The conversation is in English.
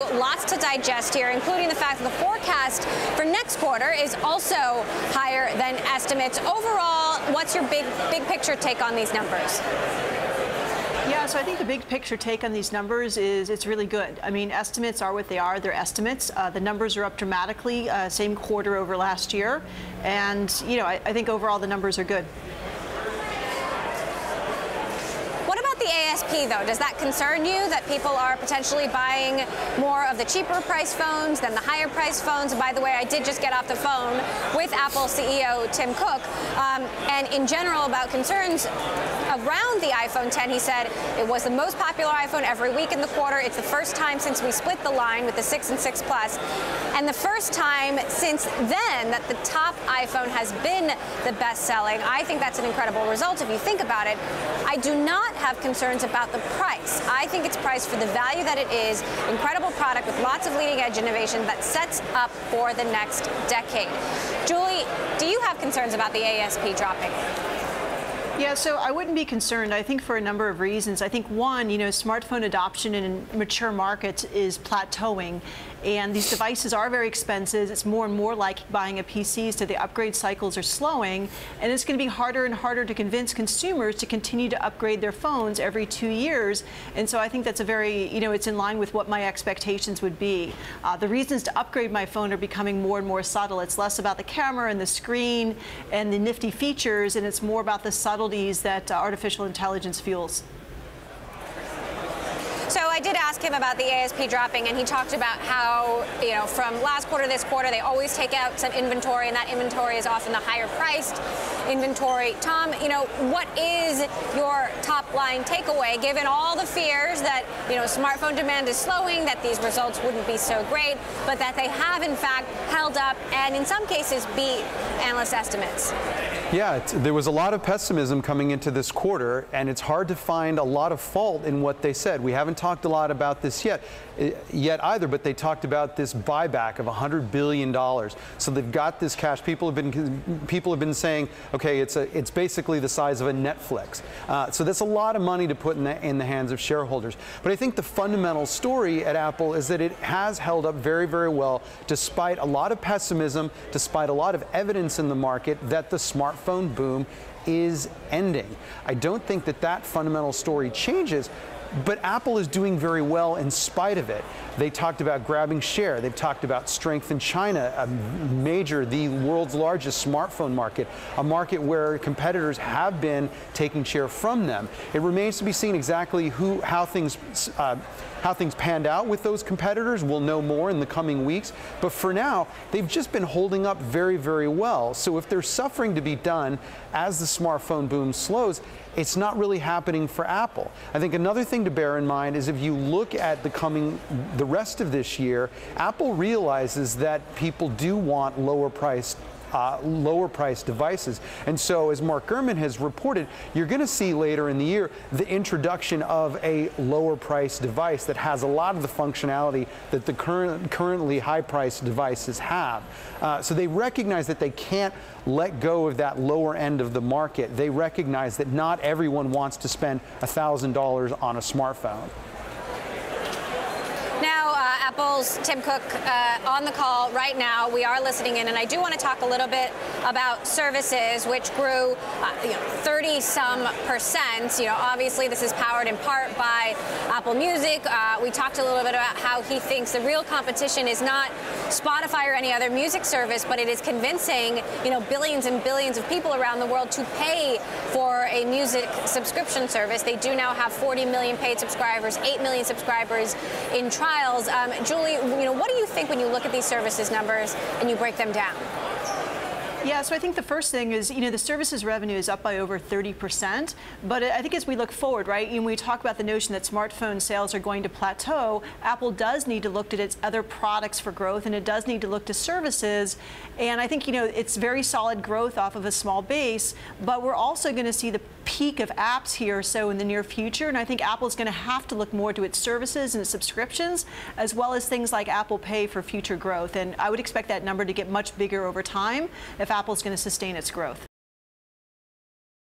Lots to digest here, including the fact that the forecast for next quarter is also higher than estimates. Overall, what's your big picture take on these numbers? Yeah, so I think the big picture take on these numbers is it's really good. I mean, estimates are what they are. They're estimates. The numbers are up dramatically, same quarter over last year. And, you know, I think overall the numbers are good. The ASP, though, does that concern you that people are potentially buying more of the cheaper price phones than the higher price phones? And by the way, I did just get off the phone with Apple CEO Tim Cook, and in general about concerns around the iPhone 10. He said it was the most popular iPhone every week in the quarter. It's the first time since we split the line with the 6 and 6 Plus, and the first time since then that the top iPhone has been the best-selling. I think that's an incredible result if you think about it. I do not have concerns about the price. I think it's priced for the value that it is. Incredible product with lots of leading-edge innovation that sets up for the next decade. Julie, do you have concerns about the ASP dropping? Yeah, so I wouldn't be concerned, I think, for a number of reasons. I think, one, you know, smartphone adoption in mature markets is plateauing, and these devices are very expensive. It's more and more like buying a PC, so the upgrade cycles are slowing, and it's going to be harder and harder to convince consumers to continue to upgrade their phones every 2 years. And so I think that's a very, you know, it's in line with what my expectations would be. The reasons to upgrade my phone are becoming more and more subtle. It's less about the camera and the screen and the nifty features, and it's more about the subtle that artificial intelligence fuels. So I did ask him about the ASP dropping, and he talked about how, you know, from last quarter to this quarter, they always take out some inventory, and that inventory is often the higher priced inventory. Tom, you know, what is your top line takeaway, given all the fears that, you know, smartphone demand is slowing, that these results wouldn't be so great, but that they have, in fact, held up and in some cases beat analyst estimates? Yeah, there was a lot of pessimism coming into this quarter, and it's hard to find a lot of fault in what they said. We haven't talked a lot about this yet either, but they talked about this buyback of $100 billion. So they've got this cash. People have been saying, okay, it's basically the size of a Netflix. So that's a lot of money to put in the hands of shareholders. But I think the fundamental story at Apple is that it has held up very, very well, despite a lot of pessimism, despite a lot of evidence in the market that the smartphone boom is ending. I don't think that fundamental story changes. But Apple is doing very well in spite of it. They talked about grabbing share. They've talked about strength in China, the world's largest smartphone market, a market where competitors have been taking share from them. It remains to be seen exactly how things panned out with those competitors. We'll know more in the coming weeks. But for now, they've just been holding up very, very well. So if there's suffering to be done as the smartphone boom slows, it's not really happening for Apple. I think another thing to bear in mind is if you look at the rest of this year, Apple realizes that people do want lower priced devices. And so, as Mark Gurman has reported, you're going to see later in the year the introduction of a lower priced device that has a lot of the functionality that the currently high priced devices have. So they recognize that they can't let go of that lower end of the market. They recognize that not everyone wants to spend $1,000 on a smartphone. Now, Apple's Tim Cook on the call right now. We are listening in, and I do want to talk a little bit about services, which grew 30-some%. You know, obviously, this is powered in part by Apple Music. We talked a little bit about how he thinks the real competition is not Spotify or any other music service, but it is convincing, you know, billions and billions of people around the world to pay for a music subscription service. They do now have 40 million paid subscribers, 8 million subscribers in trials. Julie, you know, what do you think when you look at these services numbers and you break them down? Yeah, so I think the first thing is, you know, the services revenue is up by over 30%. But I think as we look forward, right, and we talk about the notion that smartphone sales are going to plateau, Apple does need to look at its other products for growth, and it does need to look to services. And I think, you know, it's very solid growth off of a small base, but we're also going to see the peak of apps here so in the near future. And I think Apple's going to have to look more to its services and its subscriptions, as well as things like Apple Pay for future growth. And I would expect that number to get much bigger over time if Apple's going to sustain its growth.